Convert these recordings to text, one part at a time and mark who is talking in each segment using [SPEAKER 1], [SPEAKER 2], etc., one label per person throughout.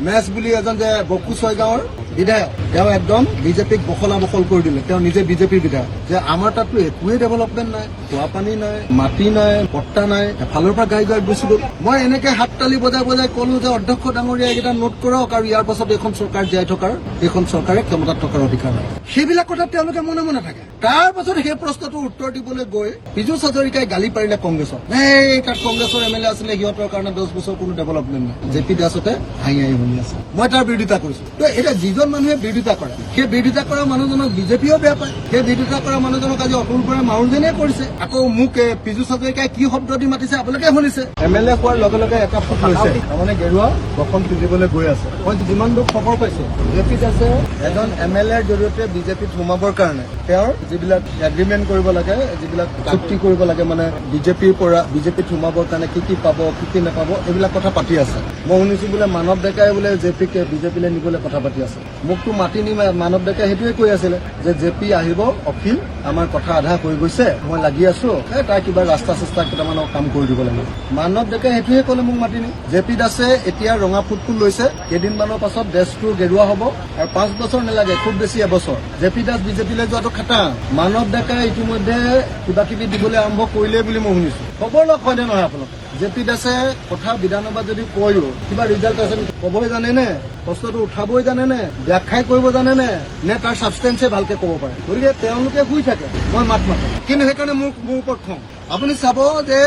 [SPEAKER 1] Match বুলি এজন যে বকু ছয়গাঁৱৰ বিধায়ক তেওঁ একদম বিজেপিক বখলা বখল কৰি দিলে। তেওঁ নিজে বিজেপিৰ বিধায়ক যে আমাৰ তাততো একোৱেই ডেভেলপমেণ্ট নাই, খোৱা পানী নাই, মাটি নাই, পট্টা নাই, এফালৰ পৰা গাই গাই গৈছিলো। মই এনেকে হাত তালি বজাই বজাই কলো যে অধ্যক্ষ ডাঙৰীয়া এইকেইটা নোট কৰক আৰু ইয়াৰ পাছত এইখন চৰকাৰ জীয়াই থকাৰ, এইখন চৰকাৰে ক্ষমতাত থকাৰ অধিকাৰ নাই। সেইবিলাক কথা তেওঁলোকে মনে মনে থাকে। তাৰ পাছত সেই প্ৰশ্নটোৰ উত্তৰ দিবলৈ গৈ পীযুষ হাজৰিকাই গালি পাৰিলে কংগ্ৰেছক। এই তাত কংগ্ৰেছৰ এম এল এ আছিলে, সিহঁতৰ কাৰণে 10 বছৰ কোনো ডেভেলপমেণ্ট নাই। জে পি দাসতে হাঁহি হাঁহি শুনি আছে। মই তাৰ বিৰোধিতা কৰিছো। তো এতিয়া যিজন মানুহে বিৰোধিতা কৰে, সেই বিৰোধিতা কৰা মানুহজনক বিজেপিও বেয়া পায়। সেই বিৰোধিতা কৰা মানুহজনক আজি অতুল বৰাই মাৰো যেনে কৰিছে। আকৌ মোক পীযুষ হাজৰিকাই কি শব্দ দি মাতিছে আপোনালোকে শুনিছে। এম এল এ হোৱাৰ লগে লগে এটা ফুট লৈছে, তাৰমানে গেৰুৱা বসন তুলিবলৈ গৈ আছে। মই যিমান দূৰ খবৰ পাইছো, জে পি দাসে এজন এম এল এৰ জৰিয়তে বিজেপিত সোমাবৰ কাৰণে তেওঁৰ যিবিলাক এগ্ৰিমেণ্ট কৰিব লাগে, যিবিলাক চুক্তি কৰিব লাগে, মানে বিজেপিৰ পৰা বিজেপিত সোমাবৰ কাৰণে কি কি পাব, কি কি নাপাব, এইবিলাক কথা পাতি আছে। মই শুনিছো বোলে মানৱ ডেকাই বোলে জে পিক বিজেপিলৈ নিবলৈ কথা পাতি আছে। মোকতো মাতি নি মানৱ ডেকাই সেইটোৱে কৈ আছিলে যে জে পি আহিব, অখিল আমাৰ কথা আধা হৈ গৈছে, মই লাগি আছো, তাৰ কিবা ৰাস্তা চাস্তা কেইটামানৰ কাম কৰি দিব লাগিব। মানৱ ডেকাই সেইটোৱে ক'লে মোক মাতি নি। জে পি দাসে এতিয়া ৰঙা ফুটটো লৈছে, কেইদিনমানৰ পাছত দেশটো গেৰুৱা হ'ব আৰু 5 বছৰ নালাগে, খুব বেছি এবছৰ। জে পি দাস বিজেপিলৈ যোৱাটো খাটা। মানৱ ডেকাই ইতিমধ্যে কিবা কিবি দিবলৈ আৰম্ভ কৰিলে বুলি মই শুনিছো। খবৰ লওক হয়নে নহয় আপোনালোকে? জে পি দাসে কথা বিধানসভাত যদি কয়ো কিবা ৰিজাল্ট আছে কবই জানেনে, প্ৰশ্নটো উঠাবই জানেনে, ব্যাখ্যাই কৰিব জানেনে, নে তাৰ ছাবষ্টেঞ্চে ভালকে ক'ব পাৰে? গতিকে তেওঁলোকে শুই থাকে, মই মাত মাতো। কিন্তু সেইকাৰণে মোৰ ওপৰত খং। আপুনি চাব যে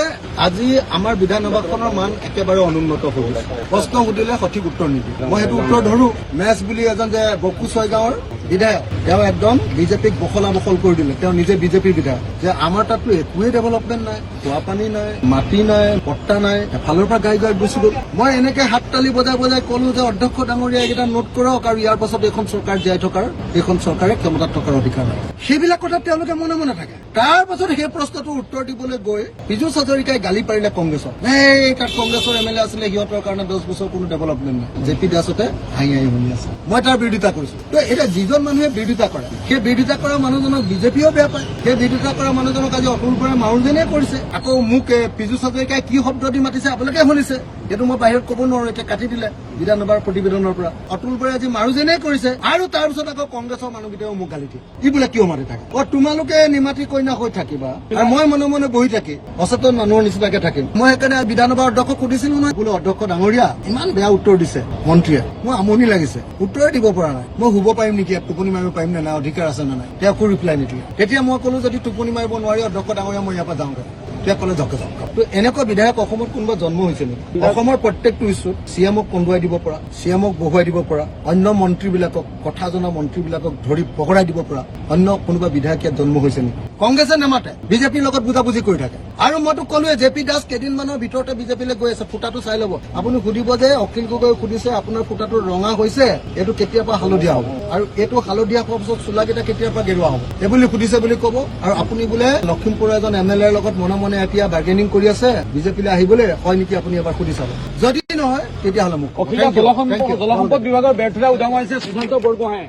[SPEAKER 1] আজি আমাৰ বিধানসভাখনৰ মান একেবাৰে অনুন্নত হৈ গৈছে। প্ৰশ্ন সুধিলে সঠিক উত্তৰ নিদিয়ে। মই সেইটো উত্তৰ ধৰো। মেচ বুলি এজন যে বকু ছয়গাঁৱৰ বিধায়ক তেওঁ একদম বিজেপিক বখলা বখল কৰি দিলে। তেওঁ নিজে বিজেপিৰ বিধায়ক যে আমাৰ তাততো একোৱেই ডেভেলপমেণ্ট নাই, খোৱা পানী নাই, মাটি নাই, পট্টা নাই, এফালৰ পৰা গাই গাই গৈছিলো। মই এনেকে হাত তালি বজাই বজাই কলো যে অধ্যক্ষ ডাঙৰীয়া এইকেইটা নোট কৰক আৰু ইয়াৰ পাছত এইখন চৰকাৰ জীয়াই থকাৰ, এইখন চৰকাৰে ক্ষমতাত থকাৰ অধিকাৰ নাই। সেইবিলাক কথা তেওঁলোকে মনে মনে থাকে। তাৰ পাছত সেই প্ৰশ্নটোৰ উত্তৰ দিবলৈ গৈ পীযুষ হাজৰিকাই গালি পাৰিলে কংগ্ৰেছক। এই তাত কংগ্ৰেছৰ এম এল এ আছিলে, সিহঁতৰ কাৰণে 10 বছৰ কোনো ডেভেলপমেণ্ট নাই। জে পি দাসতে হাঁহি হাঁহি শুনি আছে। মই তাৰ বিৰোধিতা কৰিছো। তো এতিয়া যিজন মানুহে বিৰোধিতা কৰে, সেই বিৰোধিতা কৰা মানুহজনক বিজেপিও বেয়া পায়। সেই বিৰোধিতা কৰা মানুহজনক আজি অতুল বৰাই মাৰো যেনে কৰিছে। আকৌ মোক পীযুষ হাজৰিকাই কি শব্দ দি মাতিছে আপোনালোকে শুনিছে। সেইটো মই বাহিৰত ক'ব নোৱাৰো, এতিয়া কাটি দিলে বিধানসভাৰ প্ৰতিবেদনৰ পৰা। অতুল বৰাই আজি মাৰো যেনে কৰিছে আৰু তাৰ পিছত আকৌ কংগ্ৰেছৰ মানুহকেইটাও মোক গালি দিয়ে। ই বোলে কিয় মাতি থাকে? তোমালোকে নিমাতি কইনা হৈ থাকিবা আৰু মই মনে মনে বহি থাকি অচেতন মানুহৰ নিচিনাকে থাকিম। মই সেইকাৰণে বিধানসভাৰ অধ্যক্ষক সুধিছিলো নহয়, বোলো অধ্যক্ষ ডাঙৰীয়া ইমান বেয়া উত্তৰ দিছে মন্ত্ৰীয়ে, মোৰ আমনি লাগিছে, উত্তৰে দিব পৰা নাই। মই শুব পাৰিম নেকি, টোপনি মাৰিব পাৰিম নে নাই, অধিকাৰ আছে নে নাই? তেওঁ একো ৰিপ্লাই নিদিলে। তেতিয়া মই ক'লো যদি টোপনি মাৰিব নোৱাৰি অধ্যক্ষ ডাঙৰীয়া মই ইয়াৰ পৰা যাওঁগৈ। তেওঁ ক'লে যাওক যাওক। তো এনেকুৱা বিধায়ক অসমত কোনোবা জন্ম হৈছে নেকি? অসমৰ প্ৰত্যেকটো ইছ্যুত চিএমক কন্দুৱাই দিব পৰা, চিএমক বহুৱাই দিব পৰা, অন্য মন্ত্ৰীবিলাকক, কথা জনা মন্ত্ৰীবিলাকক ধৰি পকৰাই দিব পৰা অন্য কোনোবা বিধায়ক ইয়াত জন্ম হৈছে নেকি? কংগ্ৰেছে নামাতে, বিজেপিৰ লগত বুজাবুজি কৰি থাকে। আৰু মইতো ক'লোৱে জে পি দাস কেইদিনমানৰ ভিতৰতে বিজেপিলৈ গৈ আছে। ফুটাটো চাই ল'ব। আপুনি সুধিব যে অখিল গগৈ সুধিছে আপোনাৰ ফুটাটো ৰঙা হৈছে, এইটো কেতিয়াৰ পৰা হালধীয়া হ'ব আৰু এইটো হালধীয়া হোৱাৰ পিছত চোলাকেইটা কেতিয়াৰ পৰা গেৰুৱা হ'ব, এইবুলি সুধিছে বুলি ক'ব। আৰু আপুনি বোলে লখিমপুৰৰ এজন এম এল এৰ লগত মনে মনে এতিয়া বাৰ্গেনিং কৰি আছে বিজেপিলৈ আহিবলৈ, হয় নেকি আপুনি এবাৰ সুধি চাব। যদি নহয় তেতিয়াহ'লে মোক
[SPEAKER 2] জলসম্পদ বিভাগৰ ব্যৰ্থতা উদঙাইছে সুশান্ত বৰগোহাঁয়ে।